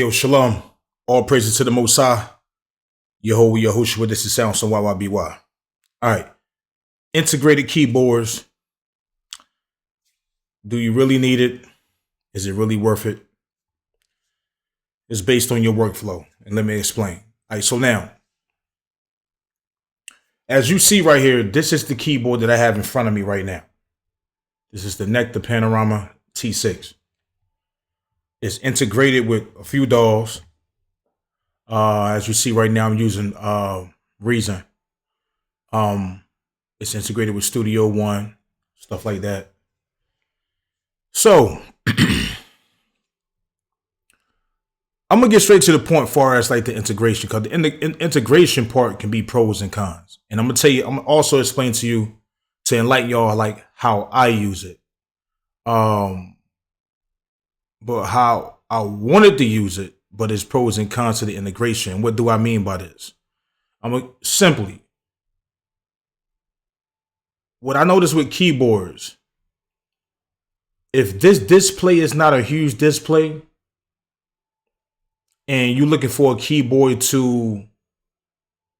Yo, shalom. All praises to the Most High. Yehovah Yahushua. This is Sound Some YYBY. All right. Integrated keyboards. Do you really need it? Is it really worth it? It's based on your workflow. And let me explain. All right. So now, as you see right here, this is the keyboard that I have in front of me right now. This is the Nectar Panorama T6. It's integrated with a few DAWs. As you see right now, I'm using Reason. It's integrated with Studio One, stuff like that. So I'm gonna get straight to the point far as like the integration, because the integration part can be pros and cons. And I'm gonna also explain to you to enlighten y'all like how I use it. But how I wanted to use it, but there's pros and cons to the integration. What do I mean by this? Simply, what I noticed with keyboards, if this display is not a huge display and you're looking for a keyboard to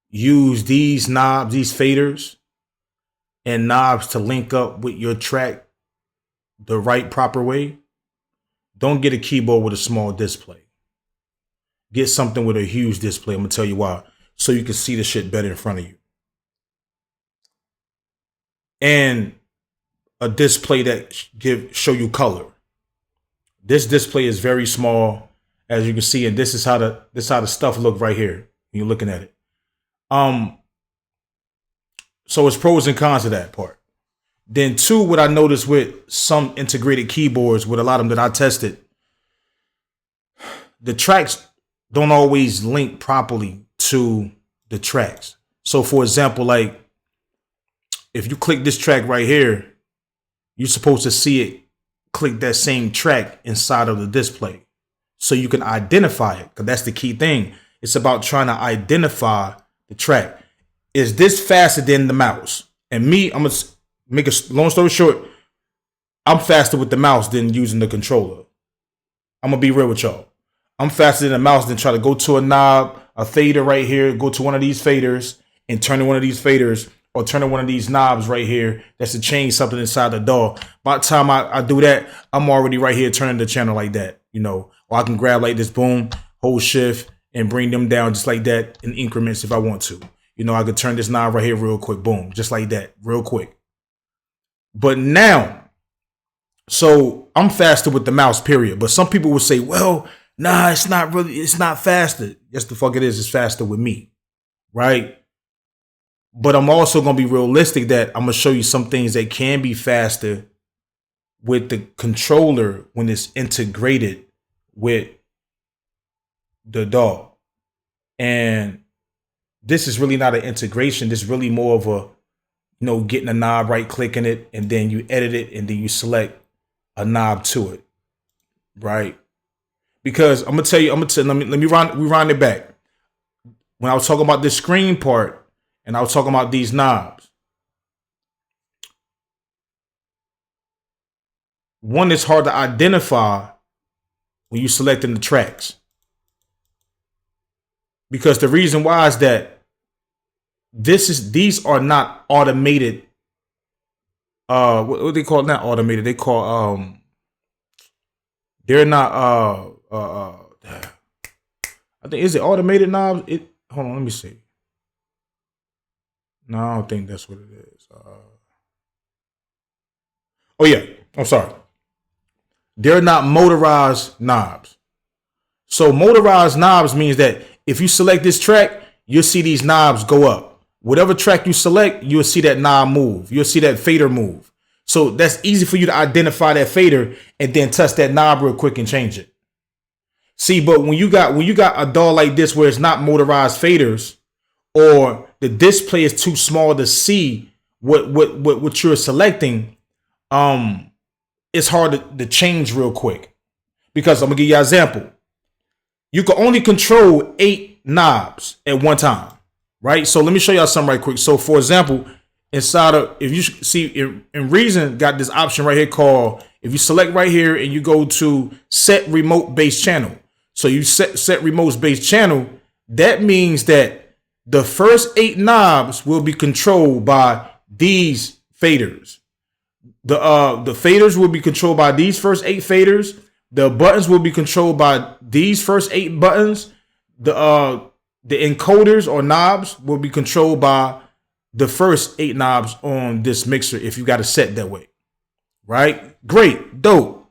use these knobs, these faders and knobs to link up with your track the right proper way, don't get a keyboard with a small display. Get something with a huge display. I'm going to tell you why. So you can see the shit better in front of you. And a display that show you color. This display is very small, as you can see, and this is how the stuff look right here when you're looking at it. So it's pros and cons to that part. Then two, what I noticed with some integrated keyboards, with a lot of them that I tested, the tracks don't always link properly to the tracks. So for example, like if you click this track right here, you're supposed to see it click that same track inside of the display so you can identify it, because that's the key thing. It's about trying to identify the track. Is this faster than the mouse? And me, I'm gonna make a long story short, I'm faster with the mouse than using the controller. I'm gonna be real with y'all. I'm faster than the mouse than try to go to a knob, a fader right here, go to one of these faders and turn to one of these faders, or turn to one of these knobs right here that's to change something inside the DAW. By the time I do that, I'm already right here turning the channel like that, you know. Or I can grab like this, boom, hold shift and bring them down just like that in increments if I want to. You know, I could turn this knob right here real quick, boom, just like that, real quick. But now, so I'm faster with the mouse, period. But some people will say, well, nah, it's not faster. Yes, the fuck it is. It's faster with me, right? But I'm also going to be realistic that I'm going to show you some things that can be faster with the controller when it's integrated with the DAW. And this is really not an integration. This is really more of a, you know, getting a knob, right clicking it, and then you edit it, and then you select a knob to it, right? Because I'm gonna tell you, let me rewind it back. When I was talking about this screen part, and I was talking about these knobs, one is hard to identify when you're selecting the tracks. Because the reason why is that these are not automated. What they call, not automated, they call they're not I think, is it automated knobs? Hold on, let me see. No, I don't think that's what it is. Oh yeah, I'm sorry. They're not motorized knobs. So motorized knobs means that if you select this track, you'll see these knobs go up. Whatever track you select, you'll see that knob move. You'll see that fader move. So that's easy for you to identify that fader and then touch that knob real quick and change it. See, but when you got a DAW like this where it's not motorized faders, or the display is too small to see what you're selecting, it's hard to change real quick. Because I'm gonna give you an example. You can only control 8 knobs at one time, right? So let me show y'all something right quick. So for example, inside of, if you see in Reason, got this option right here called, if you select right here and you go to set remote base channel, So you set remotes based channel. That means that the first 8 knobs will be controlled by these faders. The faders will be controlled by these first 8 faders. The buttons will be controlled by these first 8 buttons. The encoders or knobs will be controlled by the first 8 knobs on this mixer if you got it set that way. Right? Great. Dope.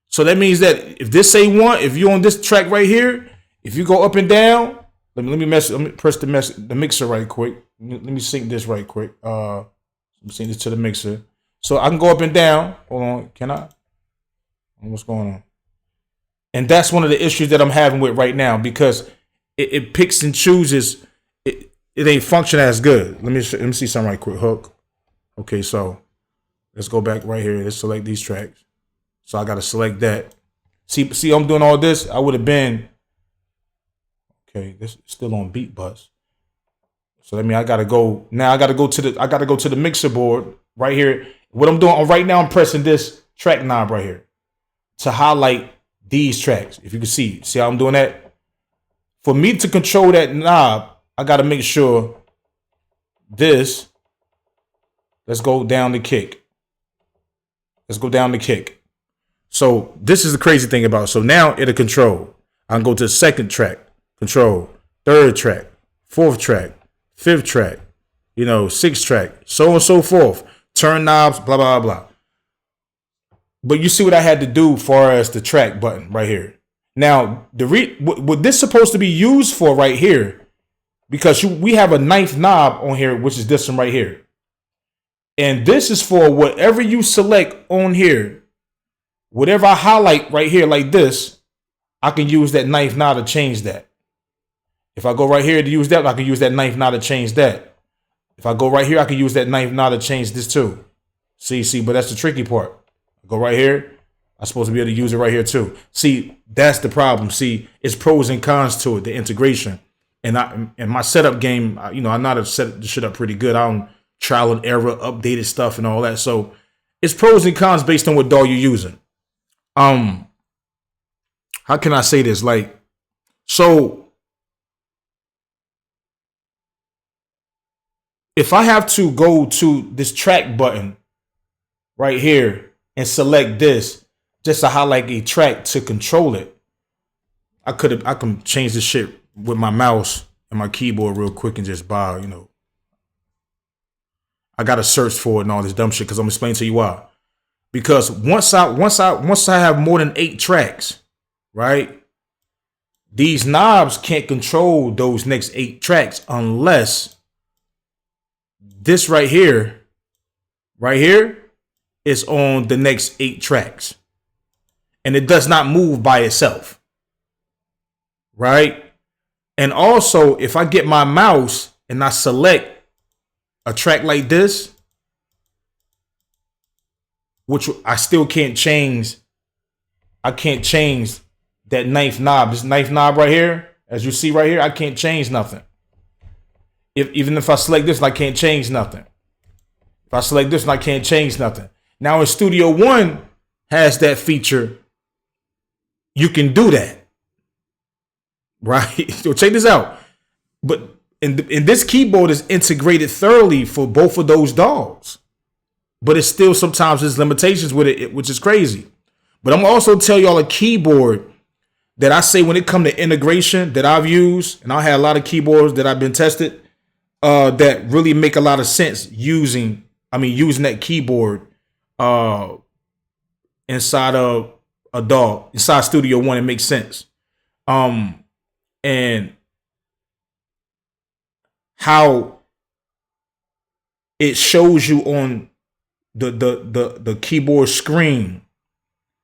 So that means that if this say 1, if you're on this track right here, if you go up and down, let me press the mixer right quick. Let me sync this right quick. Let me sync this to the mixer. So I can go up and down. Hold on. Can I? What's going on? And that's one of the issues that I'm having with right now because it picks and chooses. It ain't function as good. Let me see something right quick. Hook. Okay, so let's go back right here. Let's select these tracks. So I got to select that. See, I'm doing all this. I would have been. Okay, this is still on beat bus. So that means I gotta go now. I gotta go to the mixer board right here. What I'm doing right now, I'm pressing this track knob right here to highlight these tracks. If you can see how I'm doing that. For me to control that knob, I gotta make sure this. Let's go down the kick. Let's go down the kick. So this is the crazy thing about it. So now it'll control. I can go to the second track. Control, third track, fourth track, fifth track, sixth track, so on and so forth. Turn knobs, blah, blah, blah. But you see what I had to do as far as the track button right here. Now, what this is supposed to be used for right here, because we have a 9th knob on here, which is this one right here. And this is for whatever you select on here. Whatever I highlight right here like this, I can use that 9th knob to change that. If I go right here to use that, I can use that 9th knob to change that. If I go right here, I can use that 9th knob to change this too. See, but that's the tricky part. I go right here. I'm supposed to be able to use it right here too. See, that's the problem. See, it's pros and cons to it, the integration. And my setup game, I know how to set the shit up pretty good. I don't trial and error, updated stuff and all that. So it's pros and cons based on what DAW you're using. How can I say this? So if I have to go to this track button right here and select this just to highlight a track to control it, I can change this shit with my mouse and my keyboard real quick and just I gotta search for it and all this dumb shit because I'm gonna explain to you why. Because once I have more than 8 tracks, right? These knobs can't control those next 8 tracks unless this right here is on the next 8 tracks. And it does not move by itself. Right? And also, if I get my mouse and I select a track like this, which I still can't change. I can't change that 9th knob. This 9th knob right here, as you see right here, I can't change nothing. Even if I select this, I can't change nothing. If I select this, I can't change nothing. Now in Studio One has that feature. You can do that. Right? So check this out. But in this keyboard is integrated thoroughly for both of those DAWs. But it's still sometimes there's limitations with it, which is crazy. But I'm gonna also tell y'all a keyboard that I say when it comes to integration that I've used, and I had a lot of keyboards that I've been tested that really make a lot of sense using that keyboard inside of a DAW, inside Studio One. It makes sense. And how it shows you on the keyboard screen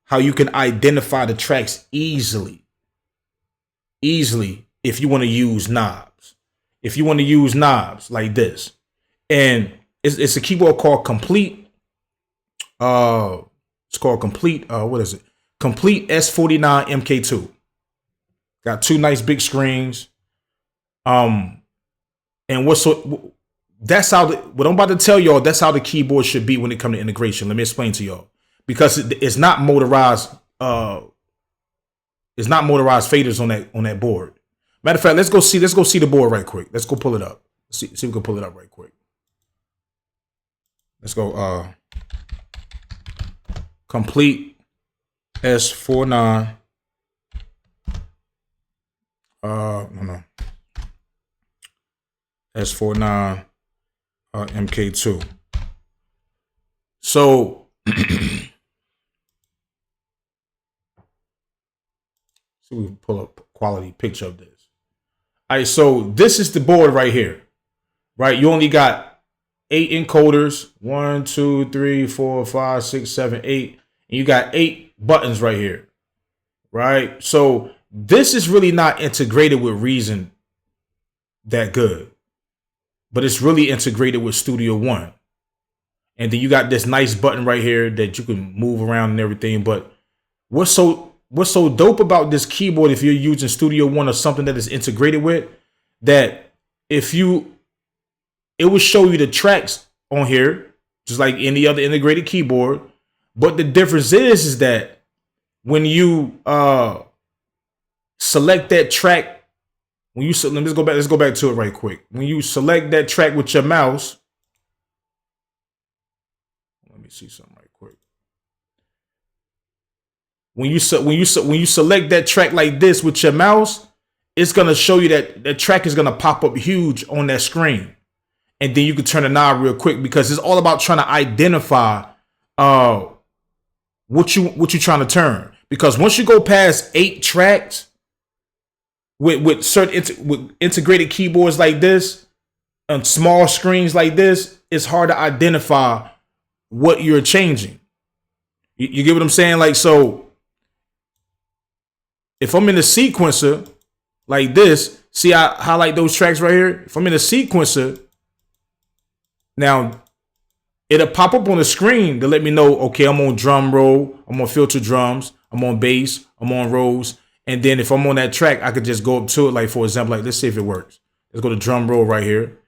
how you can identify the tracks easily if you want to use knobs. If you want to use knobs like this. And it's a keyboard called Complete. It's called Complete. What is it? Complete S49 MK2. Got 2 nice big screens. And that's how what I'm about to tell y'all, that's how the keyboard should be when it comes to integration. Let me explain to y'all. Because it's not motorized. It's not motorized faders on that board. Matter of fact, let's go see the board right quick. Let's go pull it up. See if we can pull it up right quick. Let's go complete S49. No. S49 MK2. So see, we can pull up a quality picture of this. All right, so this is the board right here. Right, you only got 8 encoders. 1, 2, 3, 4, 5, 6, 7, 8. And you got 8 buttons right here. Right? So this is really not integrated with Reason that good. But it's really integrated with Studio One. And then you got this nice button right here that you can move around and everything. But what's so dope about this keyboard, if you're using Studio One or something that is integrated with, that it will show you the tracks on here, just like any other integrated keyboard. But the difference is that when you select that track, let's go back to it right quick. When you select that track with your mouse, let me see something right quick. When you select that track like this with your mouse, it's gonna show you that the track is gonna pop up huge on that screen, and then you can turn the knob real quick because it's all about trying to identify what you're trying to turn. Because once you go past 8 tracks with certain with integrated keyboards like this and small screens like this, it's hard to identify what you're changing. You get what I'm saying? Like, so if I'm in a sequencer like this, see I highlight those tracks right here. If I'm in a sequencer, now it'll pop up on the screen to let me know, okay, I'm on drum roll, I'm on filter drums, I'm on bass, I'm on rolls. And then if I'm on that track, I could just go up to it. Like, for example, like, let's see if it works. Let's go to drum roll right here.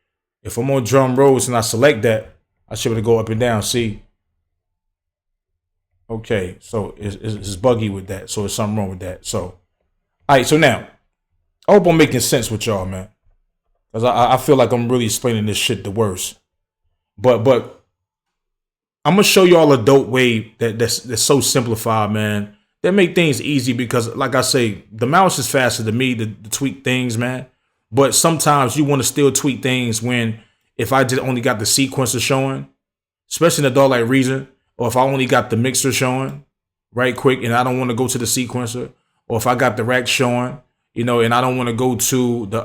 If I'm on drum rolls and I select that, I should be able to go up and down. See? Okay, so it's buggy with that. So there's something wrong with that. So, all right, so now, I hope I'm making sense with y'all, man. Because I feel like I'm really explaining this shit the worst. But I'm going to show y'all a dope way that's so simplified, man. That make things easy because, like I say, the mouse is faster than me to tweak things, man. But sometimes you want to still tweak things when, if I just only got the sequencer showing, especially in a dog like Reason, or if I only got the mixer showing right quick and I don't want to go to the sequencer, or if I got the rack showing, and I don't want to go to the,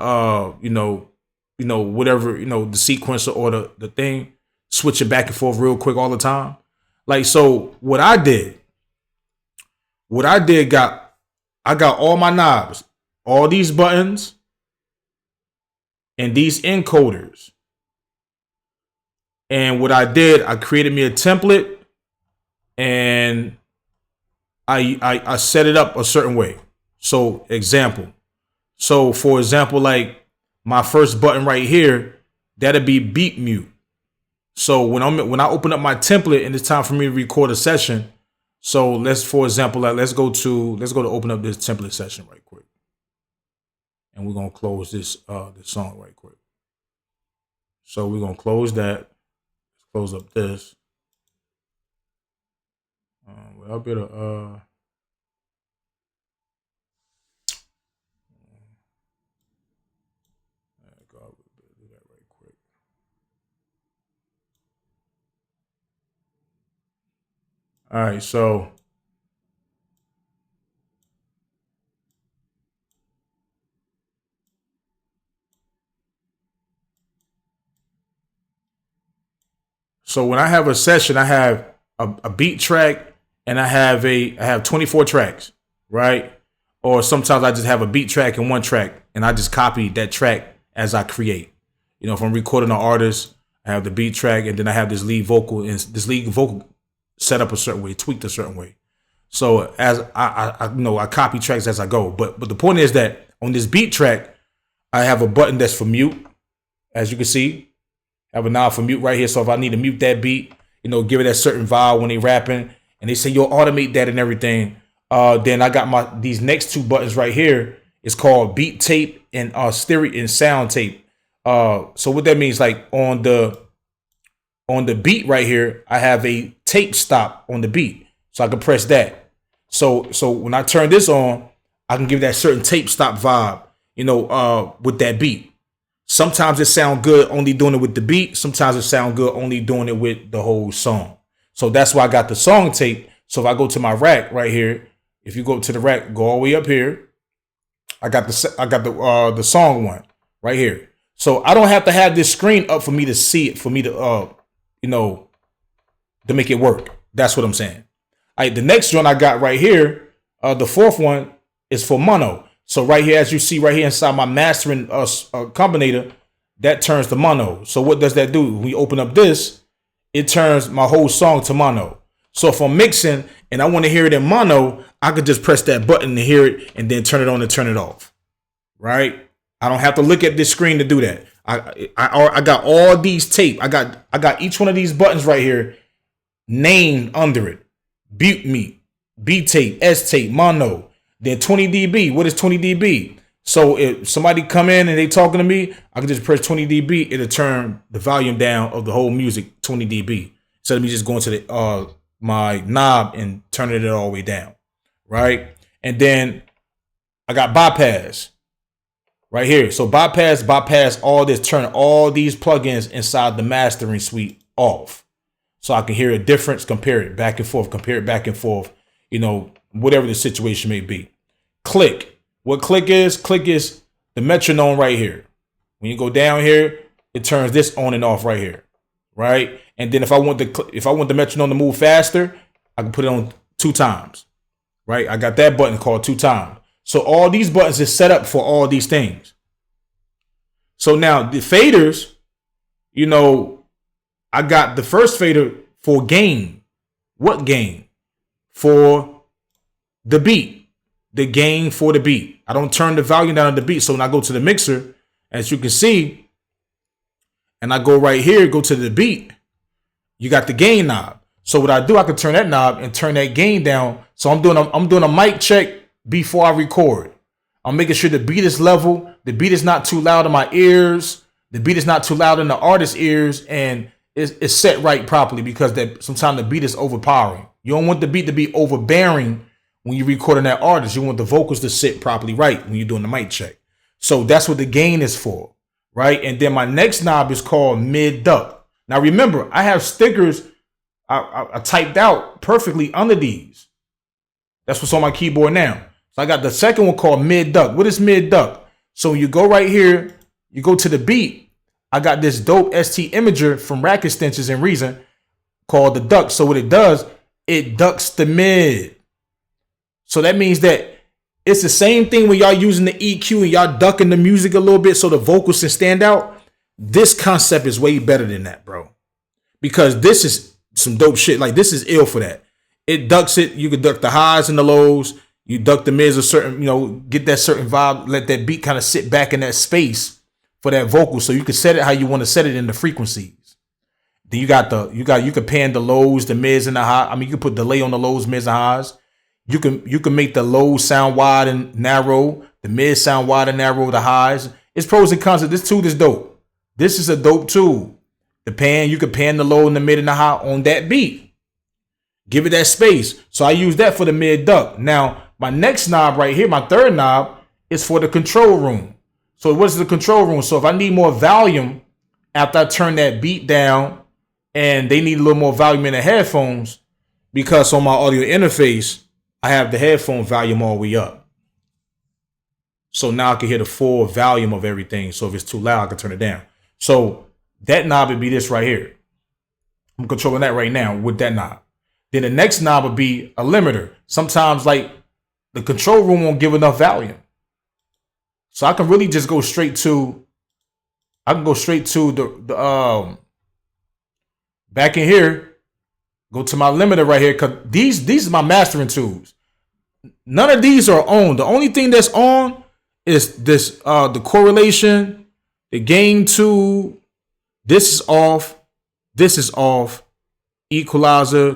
whatever, the sequencer or the thing, switch it back and forth real quick all the time. Like, so what I did, I got all my knobs, all these buttons, and these encoders. And what I did, I created me a template, and I set it up a certain way. So, for example, like my first button right here, that'll be beat mute. So when I open up my template and it's time for me to record a session, so let's go to open up this template session right quick. And we're gonna close this song right quick. So we're gonna close that. Let's close up this. Well, I better do that right quick. All right, so when I have a session, I have a beat track and I have 24 tracks, right? Or sometimes I just have a beat track and one track and I just copy that track as I create. If I'm recording an artist, I have the beat track and then I have this lead vocal, and this lead vocal set up a certain way, tweaked a certain way. So as I copy tracks as I go. But the point is that on this beat track, I have a button that's for mute, as you can see. I have a knob for mute right here. So if I need to mute that beat, give it that certain vibe when they rapping, and they say you'll automate that and everything, Then I got these next two buttons right here. It's called beat tape and stereo and sound tape. So what that means, like on the beat right here, I have a tape stop on the beat, so I can press that. So when I turn this on, I can give that certain tape stop vibe, with that beat. Sometimes it sound good only doing it with the beat. Sometimes it sound good only doing it with the whole song. So that's why I got the song tape. So if I go to my rack right here, if you go to the rack, go all the way up here, I got the song one right here. So I don't have to have this screen up for me to see it, for me to to make it work. That's what I'm saying. All right, the next one I got right here, the fourth one is for mono. So right here, as you see right here inside my mastering combinator, that turns to mono. So what does that do? When we open up this, it turns my whole song to mono. So if I'm mixing and I want to hear it in mono, I could just press that button to hear it and then turn it on and turn it off. Right? I don't have to look at this screen to do that. I got all these tape. I got each one of these buttons right here named under it. Butte meat, B tape, S tape, mono. Then 20 dB. What is 20 dB? So if somebody come in and they talking to me, I can just press 20 dB. It'll turn the volume down of the whole music 20 dB. Instead of me just going to the my knob and turning it all the way down. Right? And then I got bypass right here. So bypass all this, turn all these plugins inside the mastering suite off. So I can hear a difference, compare it back and forth, whatever the situation may be. Click. What click is? Click is the metronome right here. When you go down here, it turns this on and off right here. Right? And then if I want the metronome to move faster, I can put it on 2 times. Right? I got that button called 2 times. So all these buttons is set up for all these things. So now the faders, I got the first fader for gain. What gain? For the beat. The gain for the beat. I don't turn the volume down on the beat. So when I go to the mixer, as you can see, and I go right here, go to the beat, you got the gain knob. So what I do, I can turn that knob and turn that gain down. So I'm doing a mic check before I record. I'm making sure the beat is level. The beat is not too loud in my ears. The beat is not too loud in the artist's ears, and it's set right properly, because sometimes the beat is overpowering. You don't want the beat to be overbearing when you're recording that artist. You want the vocals to sit properly right when you're doing the mic check. So that's what the gain is for, right? And then my next knob is called mid duck. Now remember, I have stickers I typed out perfectly under these. That's what's on my keyboard now. So I got the second one called mid duck. What is mid duck? So you go right here, you go to the beat. I got this dope ST imager from Rack Extensions and Reason called the duck. So what it does, it ducks the mid. So that means that it's the same thing when y'all using the EQ and y'all ducking the music a little bit so the vocals can stand out. This concept is way better than that, bro. Because this is some dope shit. Like, this is ill for that. It ducks it. You can duck the highs and the lows. You duck the mids a certain, get that certain vibe. Let that beat kind of sit back in that space for that vocal. So you can set it how you want to set it in the frequencies. Then you can pan the lows, the mids, and the high. I mean, you can put delay on the lows, mids, and highs. You can make the lows sound wide and narrow, the mids sound wide and narrow, the highs. It's pros and cons. This tool is dope. This is a dope tool. You can pan the low and the mid and the high on that beat. Give it that space. So I use that for the mid duck. Now, my next knob right here, my third knob, is for the control room. So what's the control room? So if I need more volume after I turn that beat down and they need a little more volume in the headphones, because on my audio interface, I have the headphone volume all the way up. So now I can hear the full volume of everything. So if it's too loud, I can turn it down. So that knob would be this right here. I'm controlling that right now with that knob. Then the next knob would be a limiter. Sometimes like the control room won't give enough volume. So I can really just go straight to, the back in here, go to my limiter right here, because these are my mastering tools. None of these are on. The only thing that's on is this, the correlation, the gain tool. This is off. This is off. Equalizer,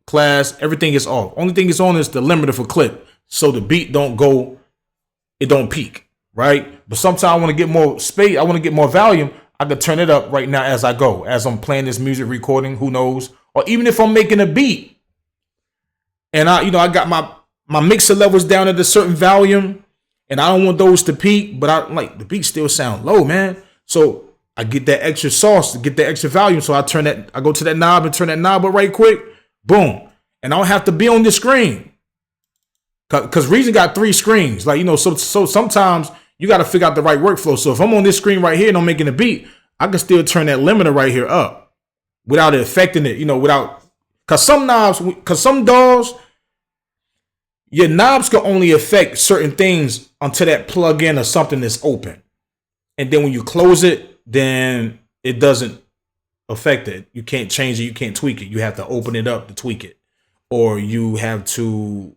class, everything is off. Only thing is on is the limiter for clip. So the beat don't go, it don't peak, right? But sometimes I want to get more space, I want to get more volume. I could turn it up right now as I go, as I'm playing this music recording, who knows? Or even if I'm making a beat and I got my mixer levels down at a certain volume and I don't want those to peak, but I like the beat still sound low, man. So I get that extra sauce to get that extra volume. So I go to that knob and turn that knob up right quick. Boom. And I don't have to be on this screen. Cause Reason got 3 screens. Like, so sometimes you got to figure out the right workflow. So if I'm on this screen right here and I'm making a beat, I can still turn that limiter right here up without it affecting it, cause some DAWs, your knobs can only affect certain things until that plug-in or something is open. And then when you close it, then it doesn't affect it. You can't change it. You can't tweak it. You have to open it up to tweak it. Or you have to,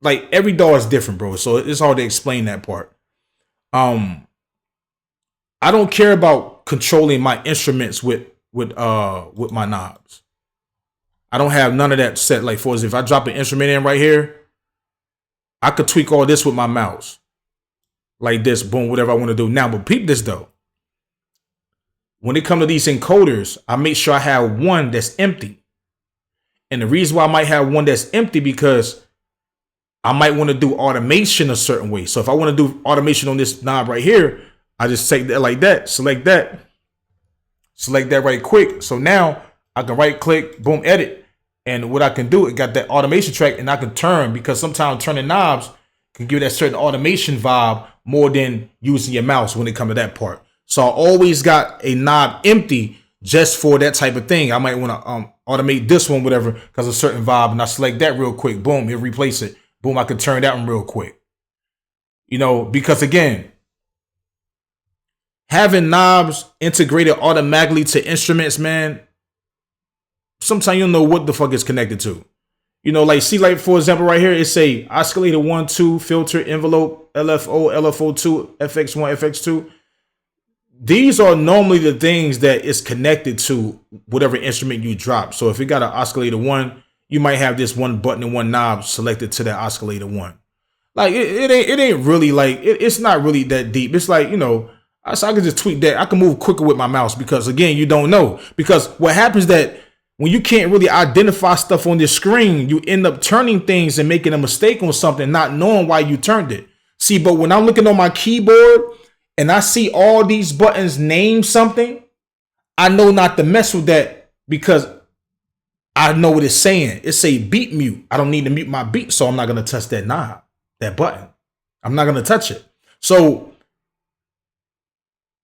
like every DAW is different, bro. So it's hard to explain that part. I don't care about controlling my instruments with my knobs. I don't have none of that set. Like, for instance, if I drop an instrument in right here, I could tweak all this with my mouse. Like this, boom, whatever I want to do. Now, but peep this though. When it comes to these encoders, I make sure I have one that's empty. And the reason why I might have one that's empty because I might want to do automation a certain way. So if I want to do automation on this knob right here, I just take that like that, select that right quick. So now I can right click, boom, edit. And what I can do, it got that automation track and I can turn, because sometimes turning knobs can give that certain automation vibe more than using your mouse when it comes to that part. So I always got a knob empty just for that type of thing. I might want to automate this one, whatever, because of a certain vibe. And I select that real quick. Boom, it'll replace it. Boom, I can turn that one real quick. Because again, having knobs integrated automatically to instruments, man, sometimes you don't know what the fuck it's connected to. Like for example, right here, it say oscillator 1, 2, filter, envelope, LFO, LFO2, FX1, FX2. These are normally the things that is connected to whatever instrument you drop. So if you got an oscillator 1, you might have this one button and one knob selected to that oscillator 1. Like it ain't really like it's not really that deep. It's like, I can just tweak that. I can move quicker with my mouse because again, you don't know. Because what happens that when you can't really identify stuff on this screen, you end up turning things and making a mistake on something, not knowing why you turned it. See, but when I'm looking on my keyboard and I see all these buttons name something, I know not to mess with that because I know what it's saying. It say beat mute. I don't need to mute my beat, so I'm not going to touch that knob, that button. I'm not going to touch it. So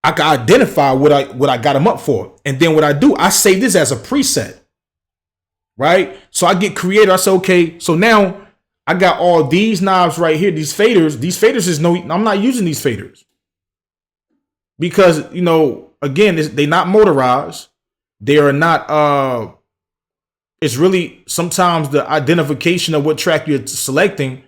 I can identify what I got them up for. And then what I do, I save this as a preset. Right? So I get creative. I say, okay, so now I got all these knobs right here, these faders. These faders I'm not using these faders. Because, again, they're not motorized. They are not, it's really sometimes the identification of what track you're selecting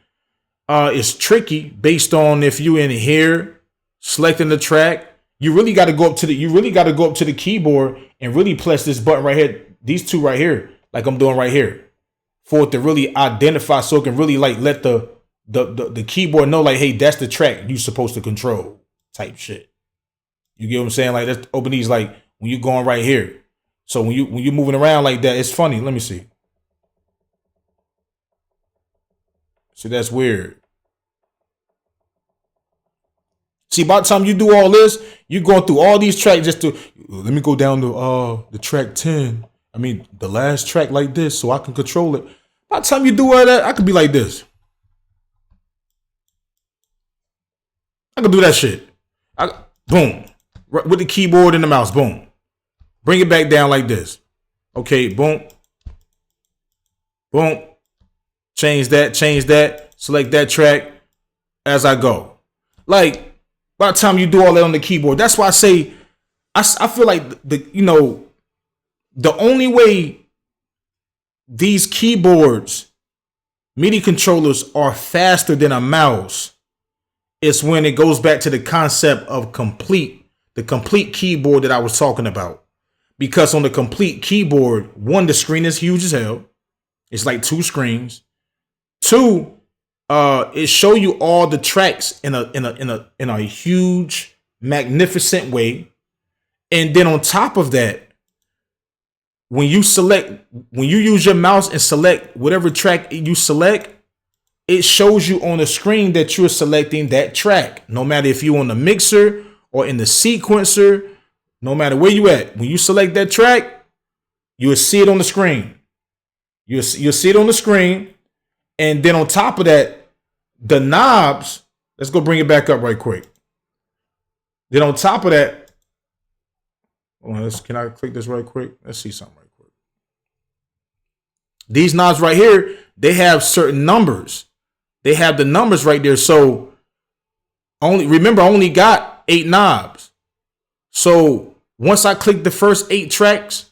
is tricky based on if you in here selecting the track. You really got to go up to the keyboard and really press this button right here. These two right here, like I'm doing right here, for it to really identify, so it can really like let the keyboard know, like, hey, that's the track you're supposed to control, type shit. You get what I'm saying? Like, let's open these, like when you're going right here. So when you're moving around like that, it's funny. Let me see. See, that's weird. See, by the time you do all this, you're going through all these tracks just to, let me go down to the track 10. I mean, the last track like this so I can control it. By the time you do all that, I could be like this. I could do that shit. Boom. With the keyboard and the mouse, boom. Bring it back down like this. Okay, boom. Boom. Change that. Select that track as I go. Like, by the time you do all that on the keyboard, that's why I say, I feel like the only way these keyboards, MIDI controllers, are faster than a mouse is when it goes back to the concept of the complete keyboard that I was talking about. Because on the complete keyboard, one, the screen is huge as hell. It's like two screens. Two, it show you all the tracks in a huge, magnificent way. And then on top of that, when you use your mouse and select whatever track you select, it shows you on the screen that you're selecting that track. No matter if you're on the mixer or in the sequencer, no matter where you at, when you select that track, you'll see it on the screen. You'll see it on the screen. And then on top of that, the knobs, let's go bring it back up right quick. Then on top of that, can I click this right quick? Let's see something right quick. These knobs right here, they have certain numbers. They have the numbers right there. So remember, I only got 8 knobs. So once I click the first 8 tracks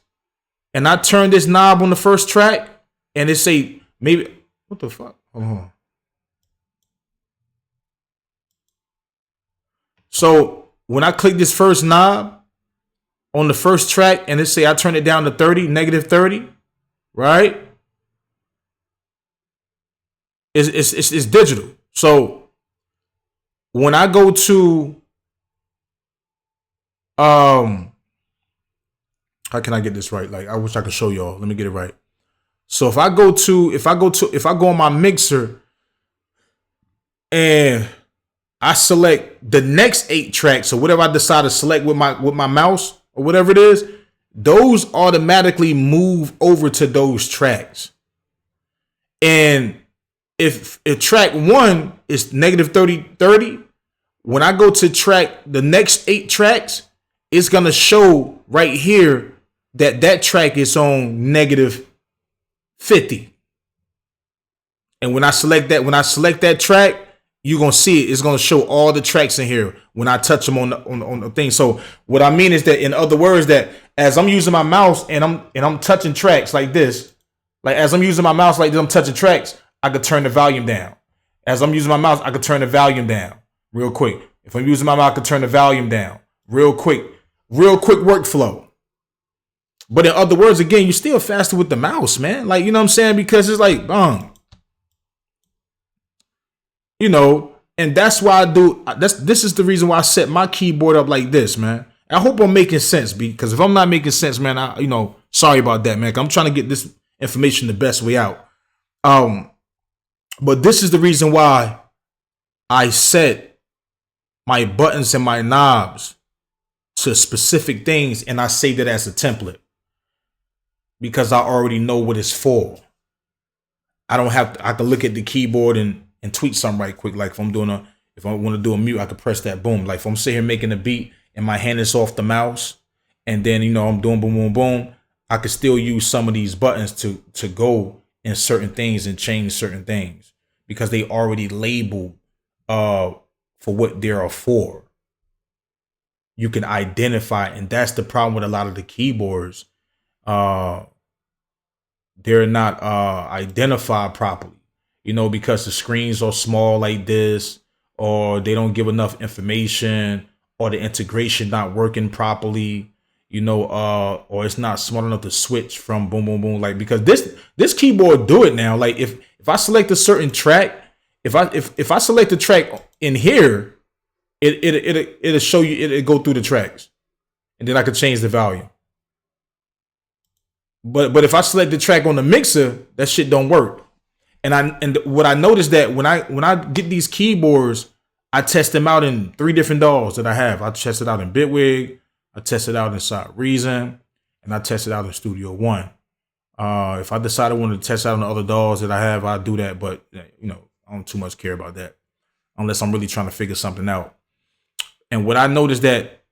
and I turn this knob on the first track and it say maybe, what the fuck? Hold on. So when I click this first knob on the first track and it say I turn it down to 30, negative 30, right? It's digital. So when I go to how can I get this right? Like, I wish I could show y'all. Let me get it right. So if I go on my mixer and I select the next 8 tracks, or whatever I decide to select with my mouse or whatever it is, those automatically move over to those tracks. And if track 1 is negative 30, when I go to track the next 8 tracks, it's gonna show right here that track is on negative 50. And when I select that track, you're gonna see it. It's gonna show all the tracks in here when I touch them on the thing. So what I mean is that, in other words, that as I'm using my mouse and I'm touching tracks like this, like as I'm using my mouse like this, I'm touching tracks, I could turn the volume down. As I'm using my mouse, I could turn the volume down real quick. If I'm using my mouse, I could turn the volume down real quick workflow. But in other words, again, you're still faster with the mouse, man. Like, you know what I'm saying? Because it's like, you know, and that's why I do. This is the reason why I set my keyboard up like this, man. I hope I'm making sense, because if I'm not making sense, man, sorry about that, man. I'm trying to get this information the best way out. But this is the reason why I set my buttons and my knobs to specific things, and I save it as a template because I already know what it's for. I don't have to. I can look at the keyboard and tweak something right quick. Like if I want to do a mute, I could press that, boom. Like if I'm sitting here making a beat and my hand is off the mouse, and then I'm doing boom, boom, boom, I could still use some of these buttons to go in certain things and change certain things because they already labeled for what they are for. You can identify, and that's the problem with a lot of the keyboards. They're not identified properly, because the screens are small like this, or they don't give enough information, or the integration not working properly, or it's not smart enough to switch from boom, boom, boom. Like, because this keyboard do it now. Like if I select a certain track, if I select the track in here, it'll show you, it'll go through the tracks, and then I could change the volume. But if I select the track on the mixer, that shit don't work. And what I noticed that when I get these keyboards, I test them out in 3 different DAWs that I have. I test it out in Bitwig, I test it out inside Reason, and I test it out in Studio One. If I decide I want to test out on the other DAWs that I have, I'll do that. But I don't too much care about that unless I'm really trying to figure something out. And what I noticed that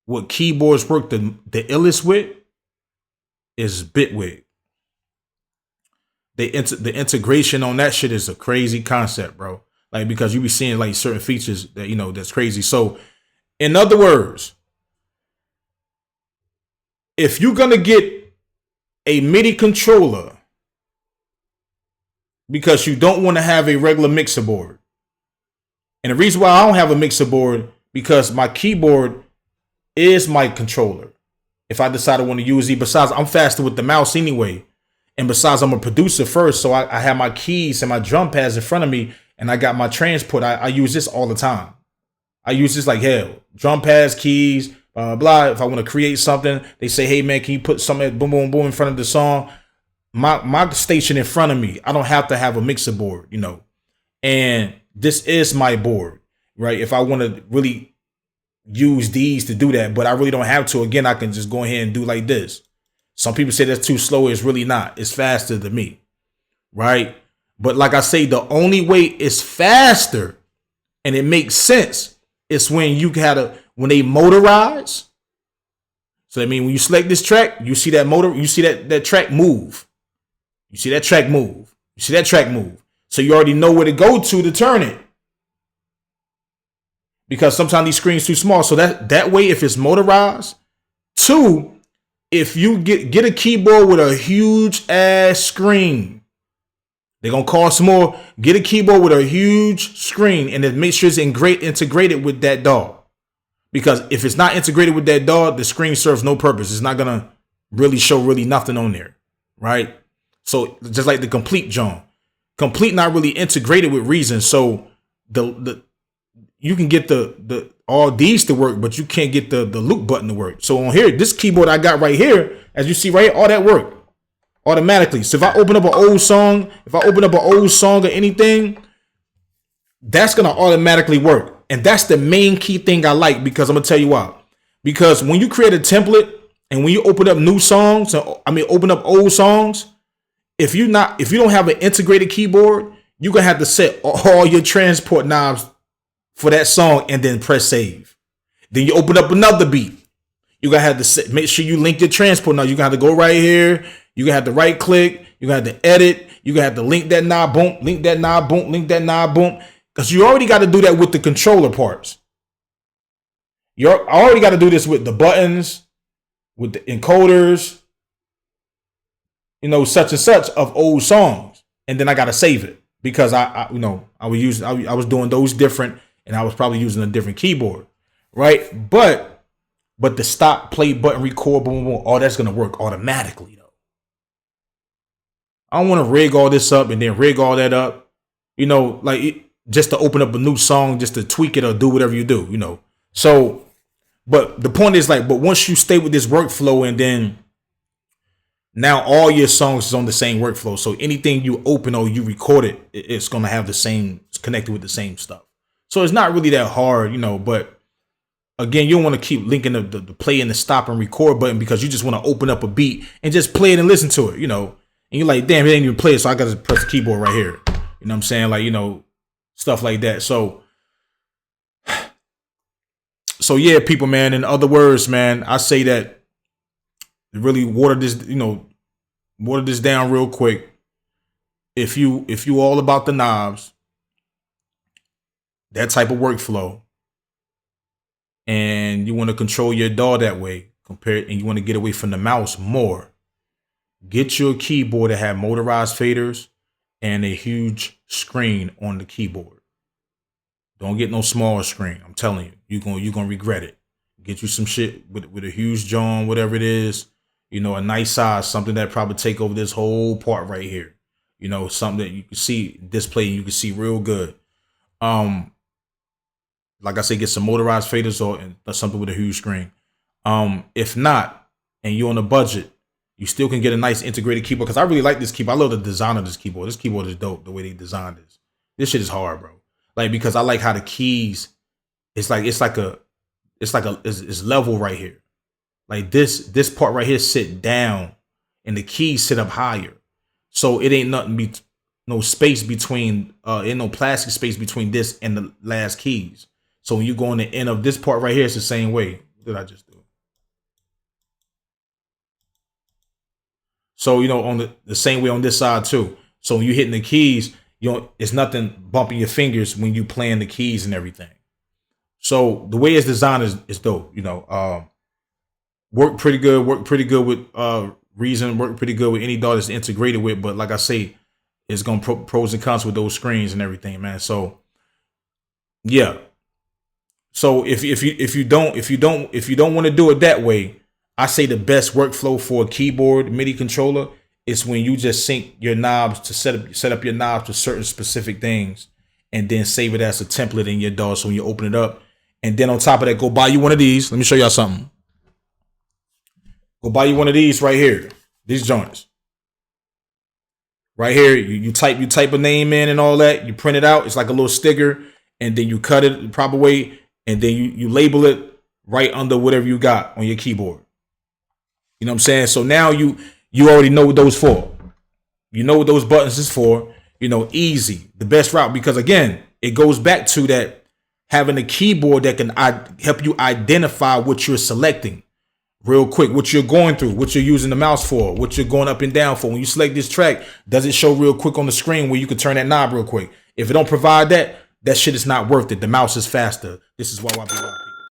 what keyboards work the illest with is Bitwig. The integration on that shit is a crazy concept, bro. Like, because you be seeing like certain features that that's crazy. So in other words, if you're gonna get a MIDI controller because you don't want to have a regular mixer board, and the reason why I don't have a mixer board, because my keyboard is my controller. If I decide I want to use it, besides I'm faster with the mouse anyway. And besides, I'm a producer first, so I have my keys and my drum pads in front of me, and I got my transport. I use this all the time. I use this like hell. Drum pads, keys, blah. If I want to create something, they say, hey man, can you put something boom, boom, boom in front of the song? My station in front of me. I don't have to have a mixer board, And this is my board, right? If I want to really use these to do that, but I really don't have to. Again, I can just go ahead and do like this. Some people say that's too slow. It's really not. It's faster than me, right? But like I say, the only way it's faster and it makes sense is when when they motorize. So I mean, when you select this track, you see that motor, you see that track move. You see that track move. You see that track move. So you already know where to go to turn it. Because sometimes these screens too small. So that way, if it's motorized, 2, if you get a keyboard with a huge ass screen, they're gonna cost more. Get a keyboard with a huge screen and then make sure it's integrated with that DAW. Because if it's not integrated with that DAW, the screen serves no purpose. It's not gonna really show nothing on there, right? So just like the Complete John, Complete not really integrated with Reason. So the you can get the all these to work, but you can't get the loop button to work. So on here, this keyboard I got right here, as you see right here, all that work automatically. So if I open up an old song, or anything, that's gonna automatically work. And that's the main key thing I like, because I'm gonna tell you why. Because when you create a template and when you open up new songs, open up old songs, if you don't have an integrated keyboard, you're gonna have to set all your transport knobs for that song and then press save. Then you open up another beat. You're gonna have to make sure you link your transport knob. You're gonna have to go right here. You're gonna have to right click. You're gonna have to edit. You're gonna have to link that knob, boom, link that knob, boom, link that knob, boom. Because you already got to do that with the controller parts. I already got to do this with the buttons, with the encoders, such and such of old songs. And then I got to save it because I was doing those different, and I was probably using a different keyboard, right? But the stop, play button, record, boom, boom, all that's going to work automatically though. I don't want to rig all this up and then rig all that up, just to open up a new song, just to tweak it or do whatever you do, So, but the point is but once you stay with this workflow, and then now all your songs is on the same workflow. So anything you open or you record it's going to have it's connected with the same stuff. So it's not really that hard, but again, you don't want to keep linking the play and the stop and record button because you just want to open up a beat and just play it and listen to it, and you're like, damn, it ain't even play it. So I got to press the keyboard right here. You know what I'm saying? Stuff like that. So yeah, people, man. In other words, man, I say that to really water this down real quick. If you all about the knobs, that type of workflow, and you want to control your DAW that way, and you want to get away from the mouse more, get your keyboard that have motorized faders and a huge screen on the keyboard. Don't get no small screen. I'm telling you, you're gonna regret it. Get you some shit with a huge John, whatever it is, a nice size, something that probably take over this whole part right here. Something that you can see display, you can see real good. Like I say, get some motorized faders or something with a huge screen. If not, and you're on a budget, you still can get a nice integrated keyboard, because I really like this keyboard. I love the design of this keyboard. This keyboard is dope, the way they designed this. This shit is hard, bro. Because I like how the keys, it's level right here. This part right here sit down and the keys sit up higher. So it ain't no space between, ain't no plastic space between this and the last keys. So when you go on the end of this part right here, it's the same way. What did I just do? So, on the same way on this side too. So when you're hitting the keys, it's nothing bumping your fingers when you playing the keys and everything. So the way it's designed is dope. Work pretty good with Reason, work pretty good with any DAW that's integrated with. But like I say, it's gonna pros and cons with those screens and everything, man. So yeah. So if you don't want to do it that way, I say the best workflow for a keyboard MIDI controller It's when you just sync your knobs to set up your knobs to certain specific things, and then save it as a template in your DAW. So when you open it up, and then on top of that, go buy you one of these. Let me show y'all something. Go buy you one of these right here. These joints. Right here, you type a name in and all that. You print it out. It's like a little sticker, and then you cut it the proper way, and then you label it right under whatever you got on your keyboard. You know what I'm saying? So now you already know what those for. You know what those buttons is for. You know, easy, the best route, because again, it goes back to that having a keyboard that can help you identify what you're selecting real quick, what you're going through, what you're using the mouse for, what you're going up and down for. When you select this track, does it show real quick on the screen where you can turn that knob real quick? If it don't provide that, that shit is not worth it. The mouse is faster. This is why I be